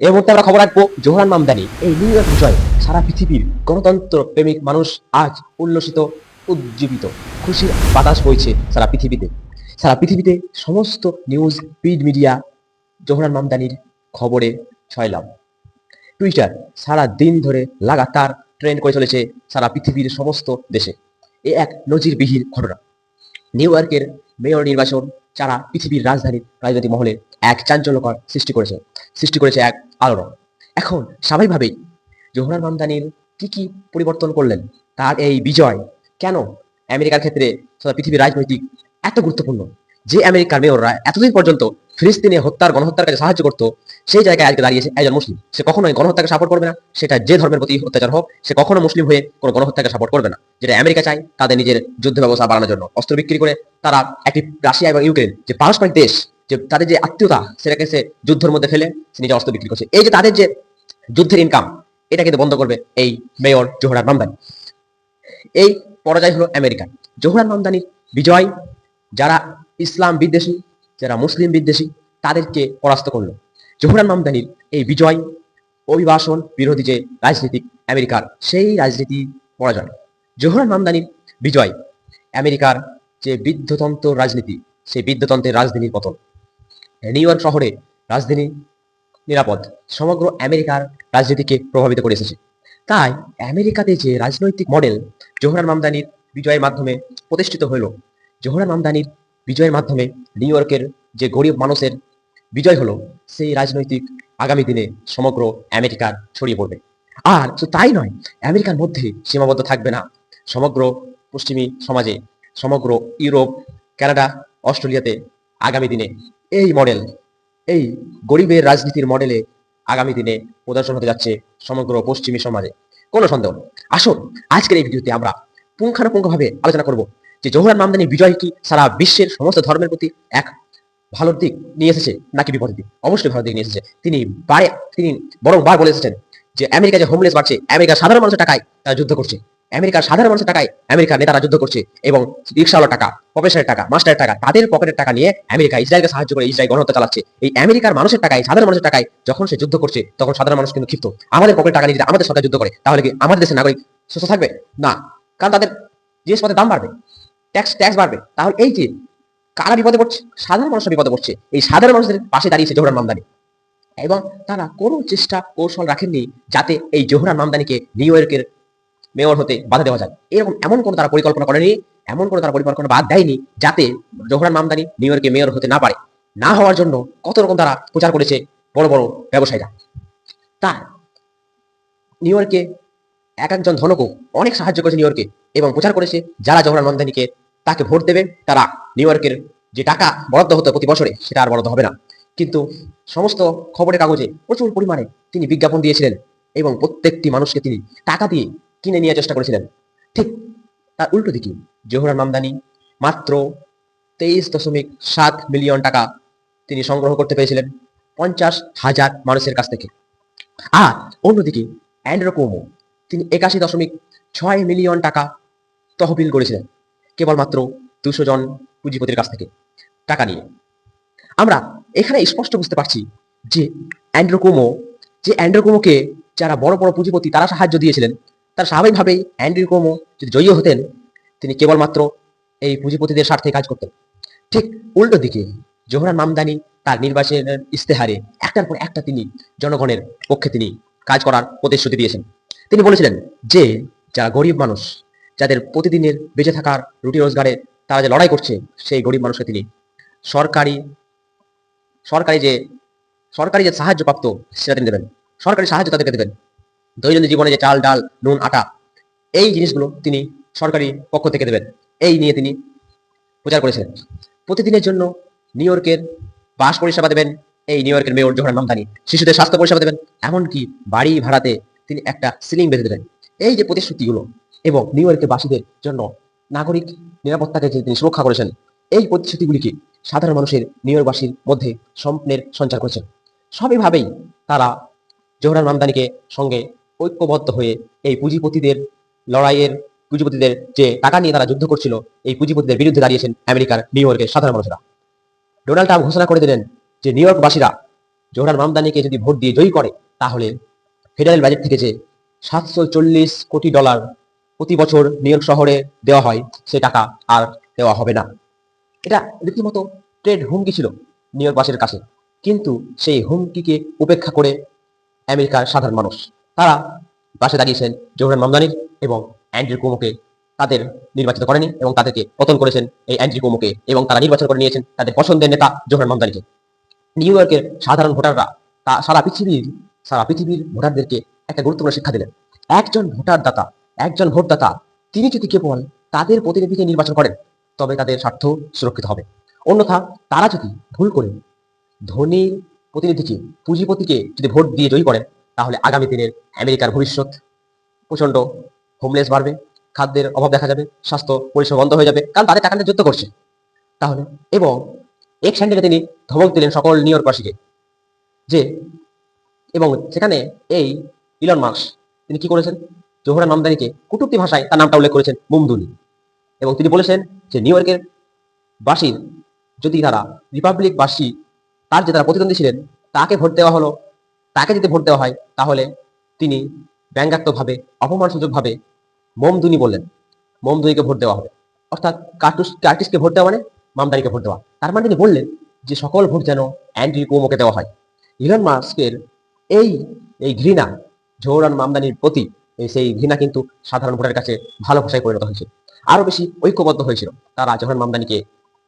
এই মুহূর্তে আমরা খবর রাখবো জোহরান মামদানি এই নিউ ইয়র্ক বিজয় সারা পৃথিবীর গণতন্ত্র প্রেমিক মানুষ আজ উল্লসিত, উজ্জীবিত, খুশির বাতাস বইছে সারা পৃথিবীতে সমস্ত নিউজ প্রিন্ট মিডিয়া জোহরান মামদানির খবরে ছয়লাম। টুইটার সারা দিন ধরে লাগাতার ট্রেন্ড করে চলেছে সারা পৃথিবীর সমস্ত দেশে। এ এক নজিরবিহীন ঘটনা। নিউ ইয়র্কের মেয়র নির্বাচন সারা পৃথিবীর রাজধানীর রাজনৈতিক মহলে এক চাঞ্চল্যকর সৃষ্টি করেছে এক আলোড়ন। এখন স্বাভাবিকভাবেই জোহরান মামদানির কি পরিবর্তন করলেন, তার এই বিজয় কেন আমেরিকার ক্ষেত্রে সারা পৃথিবীর রাজনৈতিক এত গুরুত্বপূর্ণ? যে আমেরিকার মেয়ররা এতদিন পর্যন্ত ফিলিস্তিনে গণহত্যার কাছে সাহায্য করতো, সেই জায়গায় আজকে দাঁড়িয়েছে একজন মুসলিম। সে কখনোই গণহত্যাকে সাপোর্ট করবে না, সেটা যে ধর্মের প্রতি অত্যাচার হোক। সে কখনো মুসলিম হয়ে কোনো গণহত্যাকে সাপোর্ট করবে না। যেটা আমেরিকা চায় তাদের নিজের যুদ্ধ ব্যবস্থা বাড়ানোর জন্য, অস্ত্র বিক্রি করে তারা একটি রাশিয়া এবং ইউক্রেন যে পারস্পরিক দেশ, যে তাদের যে আত্মীয়তা, সেটাকে সে যুদ্ধের মধ্যে ফেলে সে নিজের অস্ত্র বিক্রি করছে। এই যে তাদের যে যুদ্ধের ইনকাম, এটা কিন্তু বন্ধ করবে এই মেয়র জোহরান মামদানি। এই পরাজয় হলো আমেরিকার। জোহরান মামদানির বিজয় যারা ইসলাম বিদ্বেষী, যারা মুসলিম বিদ্বেষী, তাদেরকে পরাস্ত করলো। জোহরান মামদানির এই বিজয় অভিবাসন বিরোধী যে রাজনীতি আমেরিকার, সেই রাজনীতি পরাজয়। জোহরান মামদানির বিজয় আমেরিকার যে বৃদ্ধতন্ত্র রাজনীতি, সেই বৃদ্ধতন্ত্রের রাজধানীর পতন। নিউ ইয়র্ক শহরে রাজধানী নিরাপদ সমগ্র আমেরিকার রাজনীতিকে প্রভাবিত করে এসেছে। তাই আমেরিকাতে যে রাজনৈতিক মডেল জোহরান মামদানির বিজয়ের মাধ্যমে প্রতিষ্ঠিত হইল, জোহরান মামদানির বিজয়ের মাধ্যমে নিউ ইয়র্কের যে গরিব মানুষের বিজয় হলো, সেই রাজনৈতিক আগামী দিনে সমগ্র আমেরিকার ছড়িয়ে পড়বে। আর শুধু তাই নয়, আমেরিকার মধ্যে সীমাবদ্ধ থাকবে না, সমগ্র পশ্চিমী সমাজে, সমগ্র ইউরোপ, কানাডা, অস্ট্রেলিয়াতে আগামী দিনে এই মডেল, এই গরিবের রাজনীতির মডেলে আগামী দিনে প্রদর্শন হতে যাচ্ছে সমগ্র পশ্চিমী সমাজে। কোনো সন্দেহ নেই। আসুন আজকের এই ভিডিওতে আমরা পুঙ্খানুপুঙ্খভাবে আলোচনা করব যে জোহরান মামদানির বিজয় কি সারা বিশ্বের সমস্ত ধর্মের প্রতি এক ভালোর দিক নিয়ে এসেছে নাকি বিপদের দিক? অবশ্যই ভালোর দিক নিয়ে এসেছে। তিনি বরং বলে এসেছেন যে আমেরিকা যে হোমলেস বাড়ছে, আমেরিকার সাধারণ মানুষের টাকায় তারা যুদ্ধ করছে, আমেরিকার সাধারণ মানুষের টাকায় আমেরিকার নেতারা যুদ্ধ করছে, এবং রিক্সাওয়ালার টাকা, প্রফেসরের টাকা, মাস্টারের টাকা, তাদের পকেটের টাকা নিয়ে আমেরিকা ইসরায়েলকে সাহায্য করে ইসরায়েল গণহত্যা চালাচ্ছে। এই আমেরিকার মানুষের টাকায়, সাধারণ মানুষের টাকায় যখন সে যুদ্ধ করছে, তখন সাধারণ মানুষ কিন্তু ক্ষিপ্ত। আমাদের পকেটের টাকা নিয়ে যদি আমাদের সরকার যুদ্ধ করে, তাহলে কি আমাদের দেশের নাগরিক সুস্থ থাকবে? না, কারণ তাদের জিনিসপত্রের দাম বাড়বে, ট্যাক্স বাড়বে। তাহলে এই যে কারা বিপদে পড়ছে? সাধারণ মানুষরা বিপদে পড়ছে। এই সাধারণ মানুষদের পাশে দাঁড়িয়েছে জোহরান মামদানি, এবং তারা কোনো চেষ্টা কৌশল রাখেননি যাতে এই জোহরান মামদানিকে নিউ ইয়র্কের মেয়র হতে বাধা দেওয়া যায়। এমন কোনো তারা পরিকল্পনা করেনি, এমন কোনো তারা পরিকল্পনা বাদ দেয়নি যাতে জোহরান মামদানি নিউ ইয়র্কে মেয়র হতে না পারে। না হওয়ার জন্য কত রকম তারা প্রচার করেছে বড় বড় ব্যবসায়ীরা। তার নিউ ইয়র্কে একজন ধনকও অনেক সাহায্য করেছে নিউ ইয়র্কে, এবং প্রচার করেছে যারা জোহরান মামদানিকে তাকে ভোট দেবে, তারা নিউ ইয়র্কের যে টাকা বরাদ্দ হতো প্রতি বছরে, সেটা আর বরাদ্দ হবে না। কিন্তু সমস্ত খবরের কাগজে প্রচুর পরিমাণে তিনি বিজ্ঞাপন দিয়েছিলেন, এবং প্রত্যেকটি মানুষকে তিনি টাকা দিয়ে কিনে নেওয়ার চেষ্টা করেছিলেন। ঠিক তার উল্টো দিকে জোহরান মামদানি মাত্র 23.7 মিলিয়ন টাকা তিনি সংগ্রহ করতে পেরেছিলেন 50,000 মানুষের কাছ থেকে। আর অন্যদিকে অ্যান্ড্রু কুওমো তিনি 81.6 মিলিয়ন টাকা তহবিল করেছিলেন কেবলমাত্র 200 জন পুঁজিপতির কাছ থেকে টাকা নিয়ে। আমরা এখানে স্পষ্ট বুঝতে পারছি যে অ্যান্ড্রু কুওমোকে যারা বড় বড় পুঁজিপতি তারা সাহায্য দিয়েছিলেন, তারা স্বাভাবিকভাবেই অ্যান্ড্রু কুওমো যদি জয়ী হতেন, তিনি কেবলমাত্র এই পুঁজিপতিদের স্বার্থে কাজ করতেন। ঠিক উল্টো দিকে জোহরান মামদানি তার নির্বাচনের ইস্তেহারে একটার পর একটা তিনি জনগণের পক্ষে তিনি কাজ করার প্রতিশ্রুতি দিয়েছেন। তিনি বলেছিলেন যে যারা গরিব মানুষ, যাদের প্রতিদিনের বেঁচে থাকার রুটি রোজগারে তারা যে লড়াই করছে, সেই গরিব মানুষকে তিনি সরকারি সরকারি যে সরকারি যে সাহায্য প্রাপ্ত সেটা তিনি দেবেন, সরকারি সাহায্য তাদেরকে দেবেন। দৈনন্দিন জীবনে যে চাল, ডাল, নুন, আটা, এই জিনিসগুলো তিনি সরকারি পক্ষ থেকে দেবেন, এই নিয়ে তিনি প্রচার করেছিলেন। প্রতিদিনের জন্য নিউ ইয়র্কের বাস পরিষেবা দেবেন এই নিউ ইয়র্কের মেয়র জোহরান মামদানি, শিশুদের স্বাস্থ্য পরিষেবা দেবেন, এমনকি বাড়ি ভাড়াতে তিনি একটা সিলিং বেঁধে দেবেন। এই যে প্রতিশ্রুতিগুলো, এবং নিউ ইয়র্কের বাসীদের জন্য নাগরিক নিরাপত্তাকে যে তিনি সুরক্ষা করেছেন, এই প্রতিশ্রুতিগুলিকে সাধারণ মানুষের নিউ ইয়র্কবাসীর মধ্যে স্বপ্নের সঞ্চার করেছেন। সবইভাবেই তারা জোহরান মামদানিকে সঙ্গে ঐক্যবদ্ধ হয়ে এই পুঁজিপতিদের যে টাকা নিয়ে তারা যুদ্ধ করছিল, এই পুঁজিপতিদের বিরুদ্ধে দাঁড়িয়েছেন আমেরিকার নিউ ইয়র্কের সাধারণ মানুষেরা। ডোনাল্ড ট্রাম্প ঘোষণা করে দিলেন যে নিউ ইয়র্কবাসীরা জোহরান মামদানিকে যদি ভোট দিয়ে জয়ী করে, তাহলে ফেডারেল বাজেট থেকে যে $740 কোটি প্রতি বছর নিউ ইয়র্ক শহরে দেওয়া হয়, সে টাকা আর দেওয়া হবে না। এটা রীতিমতো ট্রেড হুমকি ছিল নিউ ইয়র্কবাসীর কাছে, কিন্তু সেই হুমকিকে উপেক্ষা করে আমেরিকার সাধারণ মানুষ তারা পাশে দাঁড়িয়েছেন জোহরান মামদানির এবং অ্যান্ড্রু কুমোকে। তাদের নির্বাচিত করেনি এবং তাদেরকে পতন করেছেন এই অ্যান্ড্রু কুমোকে, এবং তারা নির্বাচন করে নিয়েছেন তাদের পছন্দের নেতা জোহরান মামদানিকে। নিউ ইয়র্কের সাধারণ ভোটাররা সারা পৃথিবীর ভোটারদেরকে একটা গুরুত্বপূর্ণ শিক্ষা দিলেন। একজন ভোটদাতা তিনি যদি কেবল তাদের প্রতিনিধিকে নির্বাচন করেন, তবে তাদের স্বার্থ সুরক্ষিত হবে। অন্যথা তারা যদি ভুল করে ধনী প্রতিনিধিকে, পুঁজিপতিকে যদি ভোট দিয়ে জয়ী করেন, তাহলে আগামী দিনের আমেরিকার ভবিষ্যৎ প্রচন্ড হোমলেস বাড়বে, খাদ্যের অভাব দেখা যাবে, স্বাস্থ্য পরিষেবা বন্ধ হয়ে যাবে, কারণ তাদের টাকা নিয়ে যুদ্ধ করছে। তাহলে এবং এক স্যান্ডেলে তিনি ধমক দিলেন সকল নিউ ইয়র্কবাসীকে যে, এবং সেখানে এই ইলন মাস্ক তিনি কি করেছেন, জোহরান মামদানিকে কটূক্তি ভাষায় তার নামটা উল্লেখ করেছেন মুমদুনি, এবং তিনি বলেছেন যে নিউ ইয়র্কের বাসীর যদি তারা রিপাবলিকবাসী তার যে তারা প্রতিদ্বন্দ্বী ছিলেন তাকে ভোট দেওয়া হলো, তাকে যদি ভোট দেওয়া হয়, তাহলে তিনি ব্যঙ্গাত্মকভাবে অপমানসূচকভাবে মোমদুনি বললেন, মোমদুনিকে ভোট দেওয়া হবে। অর্থাৎ কার্টিসকে ভোট দেওয়া মানে মামদানিকে ভোট দেওয়া। তার মানে তিনি বললেন যে সকল ভোট যেন অ্যান্ড্রু কুমোকে দেওয়া হয়। ইলন মাস্কের এই এই ঘৃণা জোহরান মামদানির প্রতি, সেই ঘৃণা কিন্তু সাধারণ ভোটারের কাছে ভালোবাসায় পরিণত হয়েছে, আরো বেশি ঐক্যবদ্ধ হয়েছিল। তারা জোহরান মামদানিকে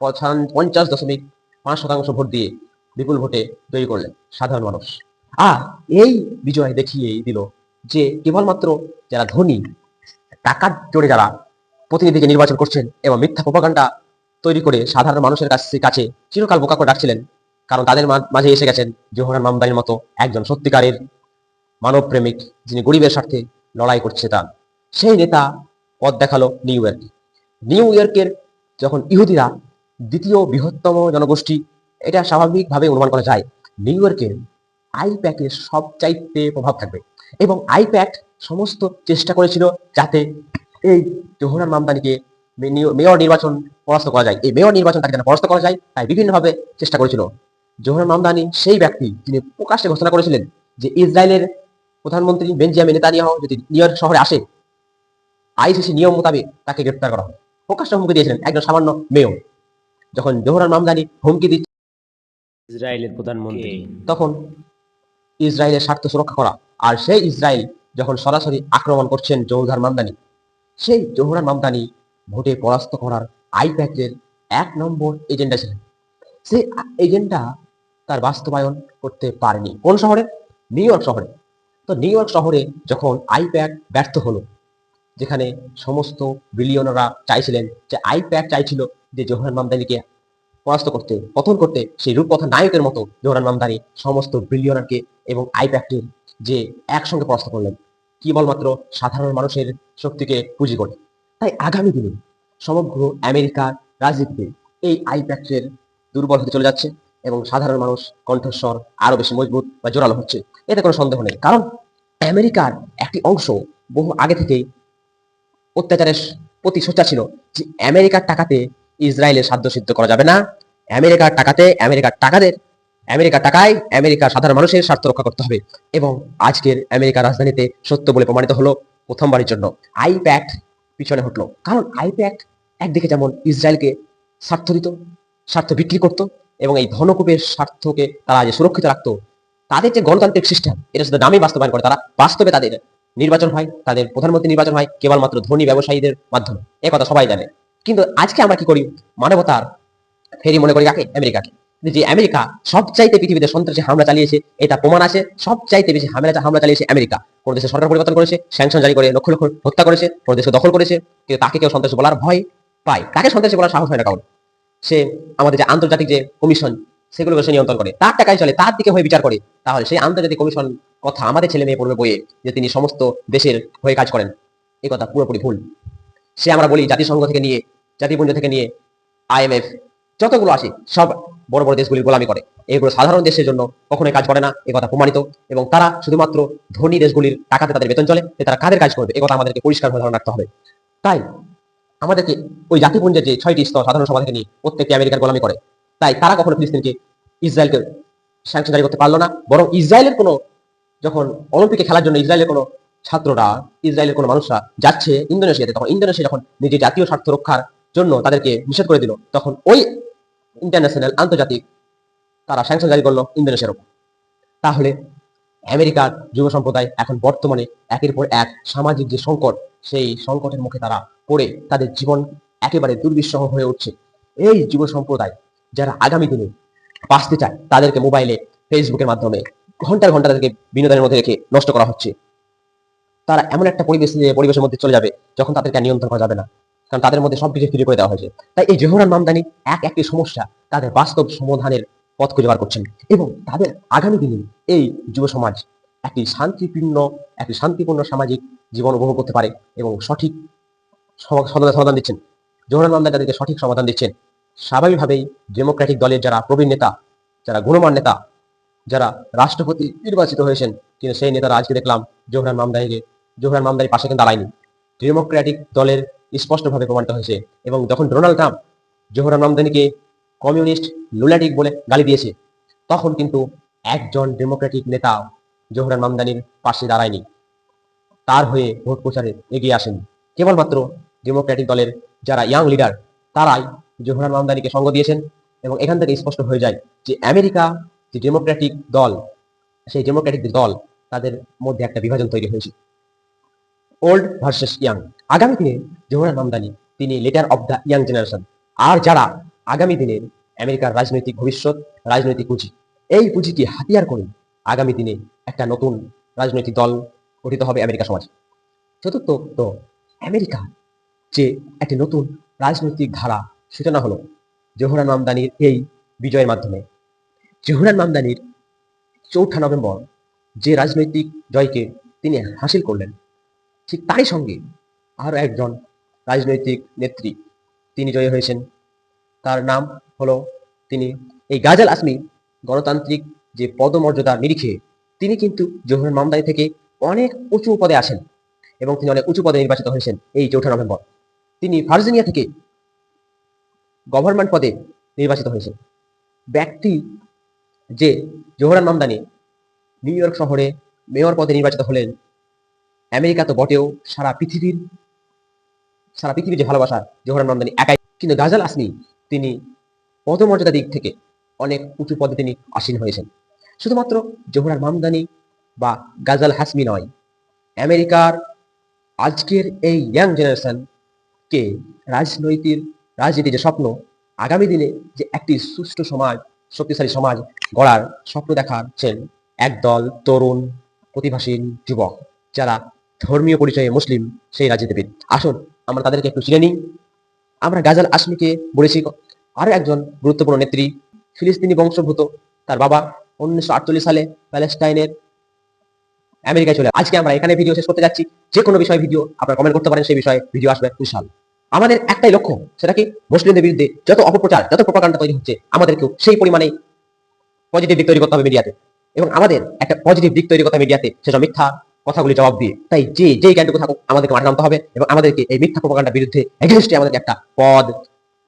50.5% ভোট দিয়ে বিপুল ভোটে জয়ী করলেন সাধারণ মানুষ। আর এই বিজয় দেখিয়েই দিল যে কেবলমাত্র যারা ধনী, টাকার জোরে যারা প্রতিনিধিকে নির্বাচন করছেন এবং মিথ্যা প্রোপাগান্ডা তৈরি করে সাধারণ মানুষের কাছে চিরকাল বোকা করে রাখছিলেন, কারণ তাদের মাঝে এসে গেছেন জোহরান মামদানির মতো একজন সত্যিকারের মানব প্রেমিক, যিনি গরিবের স্বার্থে লড়াই করছে। তার সেই নেতা পথ দেখালো নিউ ইয়র্কের যখন ইহুদিরা দ্বিতীয় বৃহত্তম জনগোষ্ঠী, এটা স্বাভাবিকভাবে অনুমান করা যায় নিউ ইয়র্কের আইপ্যাকের সবচাইতে প্রভাব থাকবে, এবং আইপ্যাক সমস্ত চেষ্টা করেছিল যাতে এই জোহরান মামদানিকে মেয়র নির্বাচন পরাস্ত করা যায়। এই মেয়র নির্বাচন তাকে যেন পরাস্ত করা যায়, তাই বিভিন্নভাবে চেষ্টা করেছিল। জোহরান মামদানি সেই ব্যক্তি যিনি প্রকাশ্যে ঘোষণা করেছিলেন যে ইসরায়েলের প্রধানমন্ত্রী বেঞ্জামিন নেতানিয়াহু যদি নিউ ইয়র্ক শহরে আসে, আইসিসি নিয়ম মোতাবেক তাকে গ্রেপ্তার করা হবে। প্রকাশ্যে হুমকি দিয়েছিলেন একজন সামান্য মেয়র। যখন জোহরান মামদানি হুমকি দিচ্ছে ইসরায়েলের প্রধানমন্ত্রী, তখন ইসরায়েলের স্বার্থ সুরক্ষা করা, আর সেই ইসরায়েল যখন সরাসরি আক্রমণ করছেন জোহরান মামদানি, সেই জোহরান মামদানি ভোটে পরাস্ত করার আইপ্যাকের 1 নম্বর এজেন্ডা ছিলেন। সেই এজেন্ডা তার বাস্তবায়ন করতে পারেনি। কোন শহরে? নিউ ইয়র্ক শহরে। তো নিউ ইয়র্ক শহরে যখন আইপ্যাক ব্যর্থ হলো, যেখানে সমস্ত বিলিয়নাররা চাইছিলেন, যে আইপ্যাক চাইছিল যে জোহরান মামদানিকে পরাস্ত করতে, পতন করতে, সেই রূপকথা নায়কের মতো জোহরান মামদানি সমস্ত বিলিয়নারকে এবং আইপ্যাকটির যে একসঙ্গে পরাস্ত করলেন কেবলমাত্র সাধারণ মানুষের শক্তিকে পুঁজি করে। তাই আগামী দিনে সমগ্র আমেরিকার রাজনীতিতে এই আইপ্যাকের দুর্বল হতে চলে যাচ্ছে, এবং সাধারণ মানুষ কণ্ঠস্বর আরো বেশি মজবুত বা জোরালো হচ্ছে, এতে কোনো সন্দেহ নেই। কারণ আমেরিকার একটি অংশ বহু আগে থেকেই অত্যাচারের প্রতি সোচ্চার ছিল যে আমেরিকার টাকাতে ইসরায়েলের সাধ্য সিদ্ধ করা যাবে না, আমেরিকার টাকাতে, আমেরিকার টাকায় আমেরিকার সাধারণ মানুষের স্বার্থ রক্ষা করতে হবে। এবং আজকের আমেরিকার রাজধানীতে সত্য বলে প্রমাণিত হলো প্রথমবারের জন্য আইপ্যাক পিছনে হটলো। কারণ আইপ্যাক একদিকে যেমন ইসরায়েলকে স্বার্থ দিত, স্বার্থ বিক্রি করত, এবং এই ধনকূপের স্বার্থকে তারা যে সুরক্ষিত রাখতো, তাদের যে গণতান্ত্রিক সিস্টেম এটা শুধু নামে বাস্তবায়ন করে, তারা বাস্তবে তাদের নির্বাচন হয়, তাদের প্রধানমন্ত্রী নির্বাচন হয় কেবলমাত্র ধনী ব্যবসায়ীদের মাধ্যমে, কথা সবাই জানে। কিন্তু আজকে আমরা কি করি? মানবতার ফেরি মনে করি কাকে? আমেরিকাকে। যে আমেরিকা সবচাইতে পৃথিবীতে সন্ত্রাসী হামলা চালিয়েছে, এটা প্রমাণ আছে। সবচাইতে বেশি হামলা চালিয়েছে আমেরিকা। কোন দেশে সরকার পরিবর্তন করেছে, স্যাংশন জারি করে লক্ষ লক্ষ হত্যা করেছে, কোন দেশে দখল করেছে, কিন্তু তাকে কেউ সন্ত্রাসী বলার ভয় পায়, তাকে সন্ত্রাসী বলার সাহস হয় না কারণ সে আমাদের যে আন্তর্জাতিক যে কমিশন সেগুলোকে সে নিয়ন্ত্রণ করে, তার টাকায় চলে, তার দিকে হয়ে বিচার করে। তাহলে সেই আন্তর্জাতিক কমিশন কথা আমাদের ছেলে মেয়ে পড়বে বইয়ে যে তিনি সমস্ত দেশের হয়ে কাজ করেন, এই কথা পুরোপুরি ভুল। সে আমরা বলি জাতিসংঘ থেকে নিয়ে, জাতিপুঞ্জ থেকে নিয়ে IMF যতগুলো আসে সব বড় বড় দেশগুলির গোলামি করে, এগুলো সাধারণ দেশের জন্য কখনোই কাজ করে না, কথা প্রমাণিত। এবং তারা শুধুমাত্র ধনী দেশগুলির টাকাতে তাদের বেতন চলে, তারা কাদের কাজ করবে কথা আমাদেরকে পরিষ্কারভাবে ধারণা রাখতে হবে। তাই আমাদেরকে ওই জাতিপুঞ্জের যে 6টি স্তর সাধারণ সভা থেকে নিয়ে প্রত্যেকটি আমেরিকার গোলামি করে, তাই তারা কখনো ফিলিস্তিনকে, ইসরায়েলকে স্যাংশন জারি করতে পারলো না, বরং ইসরায়েলের কোনো যখন অলিম্পিকে খেলার জন্য ইসরায়েলের কোনো ছাত্ররা, ইসরায়েলের কোনো মানুষরা যাচ্ছে ইন্দোনেশিয়াতে, তখন ইন্দোনেশিয়া যখন নিজের জাতীয় স্বার্থ রক্ষার জন্য তাদেরকে নিষেধ করে দিল, তখন ওই ইন্টারন্যাশনাল আন্তর্জাতিক তারা স্যাংশন জারি করলো ইন্দোনেশিয়ার উপর। তাহলে আমেরিকার যুব সম্প্রদায় এখন বর্তমানে একের পর এক সামাজিক যে সংকট, সেই সংকটের মুখে তারা পড়ে তাদের জীবন একেবারে দুর্বিষহ হয়ে উঠছে। এই যুব সম্প্রদায় যারা আগামী দিনে বাঁচতে চায়, তাদেরকে মোবাইলে, ফেসবুকের মাধ্যমে ঘন্টার ঘন্টা তাদেরকে বিনোদনের মধ্যে রেখে নষ্ট করা হচ্ছে। তারা এমন একটা পরিবেশের মধ্যে চলে যাবে যখন তাদেরকে আর নিয়ন্ত্রণ করা যাবে না, কারণ তাদের মধ্যে সবকিছু ফ্রি করে দেওয়া হয়েছে। তাই এই জোহরান মামদানি একটি সমস্যা তাদের বাস্তব সমাধানের পথ খুঁজে বার করছেন, এবং তাদের আগামী দিনে এই যুব সমাজ একটি শান্তিপূর্ণ সামাজিক জীবন উপভোগ করতে পারে এবং সঠিক সমাধান দিচ্ছেন। জোহরান মামদানি তাদেরকে সঠিক সমাধান দিচ্ছেন। স্বাভাবিকভাবেই ডেমোক্রেটিক দলের যারা প্রবীণ নেতা, যারা গুণমান নেতা, যারা রাষ্ট্রপতি নির্বাচিত হয়েছেন, কিন্তু সেই নেতারা আজকে দেখলাম জোহরান মামদানির পাশে কিন্তু দাঁড়ায়নি। ডেমোক্রেটিক দলের স্পষ্টভাবে প্রমাণিত হয়েছে। এবং যখন ডোনাল্ড ট্রাম্প জোহরান মামদানিকে কমিউনিস্ট, লুনাটিক বলে গালি দিয়েছে, তখন কিন্তু একজন ডেমোক্রেটিক নেতা জোহরান মামদানির পাশে দাঁড়ায়নি, তার হয়ে ভোট প্রচারে এগিয়ে আসেনি। কেবলমাত্র ডেমোক্রেটিক দলের যারা ইয়াং লিডার, তারাই জোহরান মামদানিকে সঙ্গ দিয়েছেন। এবং এখান থেকে স্পষ্ট হয়ে যায় যে আমেরিকা যে ডেমোক্রেটিক দল, সেই ডেমোক্রেটিক দল, তাদের মধ্যে একটা বিভাজন তৈরি হয়েছে, ওল্ড ভার্সেস ইয়াং। আগামী দিনে জোহরান মামদানি তিনি leader of the young generation. আর যারা আগামী দিনের আমেরিকার রাজনৈতিক ভবিষ্যৎ, রাজনৈতিক পুঁজি, এই পুঁজিকে হাতিয়ার করে আগামী দিনে একটা নতুন রাজনৈতিক দল গঠিত হবে আমেরিকা সমাজ। চতুর্থ, তো আমেরিকা যে একটি নতুন রাজনৈতিক ধারা সূচনা হলো জোহরান মামদানির এই বিজয়ের মাধ্যমে। জোহরান মামদানির 4 নভেম্বর যে রাজনৈতিক জয়কে তিনি হাসিল করলেন, ঠিক তারই সঙ্গে আরো একজন রাজনৈতিক নেত্রী তিনি জয়ী হয়েছেন। তার নাম হলো, তিনি এই গাজাল আসমি গণতান্ত্রিক যে পদমর্যাদার নিরিখে তিনি কিন্তু জোহরান মামদানি থেকে অনেক উঁচু পদে আসেন, এবং তিনি অনেক উঁচু পদে নির্বাচিত হয়েছেন এই 4 নভেম্বর। তিনি ভার্জিনিয়া থেকে গভর্নমেন্ট পদে নির্বাচিত হয়েছেন। ব্যক্তি যে জোহরান মামদানি নিউ ইয়র্ক শহরে মেয়র পদে নির্বাচিত হলেন, আমেরিকা তো বটেও, সারা পৃথিবীর যে ভালোবাসা জোহরান মামদানি একাই। কিন্তু গাজাল আসমি তিনি পদমর্যাদা দিক থেকে অনেক উঁচু পদে তিনি আসীন হয়েছেন। শুধুমাত্র জোহরান মামদানি বা গাজাল হাসমি নয়, আমেরিকার আজকের এই ইয়াং জেনারেশনকে রাজনীতির যে স্বপ্ন, আগামী দিনে যে একটি সুষ্ঠু সমাজ, শক্তিশালী সমাজ গড়ার স্বপ্ন দেখাচ্ছেন একদল তরুণ প্রতিভাশীল যুবক, যারা ধর্মীয় পরিচয়ে মুসলিম, সেই রাজনীতিবিদ। আসুন আমরা তাদেরকে একটু চিনে নিই। আমরা গাজাল আসমিকে বলেছি আরো একজন গুরুত্বপূর্ণ নেত্রী, ফিলিস্তিনি বংশোদ্ভূত। তার বাবা 1948 সালে প্যালেস্টাইনের আমেরিকায় চলে। আজকে আমরা এখানে ভিডিও শেষ করতে যাচ্ছি। যে কোনো বিষয়ে ভিডিও আপনারা কমেন্ট করতে পারেন, সেই বিষয়ে ভিডিও আসবে ইনশাআল্লাহ। আমাদের একটাই লক্ষ্য, সেটা কি, মুসলিমদের বিরুদ্ধে যত অপপ্রচার, যত প্রোপাগান্ডা তৈরি হচ্ছে, আমাদেরকেও সেই পরিমাণে পজিটিভ দিক তৈরি করতে হবে মিডিয়াতে, এবং আমাদের একটা পজিটিভ দিক তৈরি করতে হবে মিডিয়াতে, সেসব মিথ্যা কথাগুলি জবাব দিয়ে। তাই যেই জ্ঞানটুকু থাকুক, আমাদেরকে মাঠে নামতে হবে এবং আমাদেরকে এই মিথ্যা প্রোপাগান্ডার বিরুদ্ধে এগেইনস্টে আমাদেরকে একটা পদ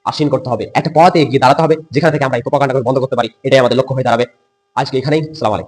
আসীন করতে হবে, একটা পথে এগিয়ে দাঁড়াতে হবে, যেখান থেকে আমরা এই প্রোপাগান্ডাগুলো বন্ধ করতে পারি। এটাই আমাদের লক্ষ্য হয়ে দাঁড়াবে। আজকে এখানেই, আসসালামু আলাইকুম।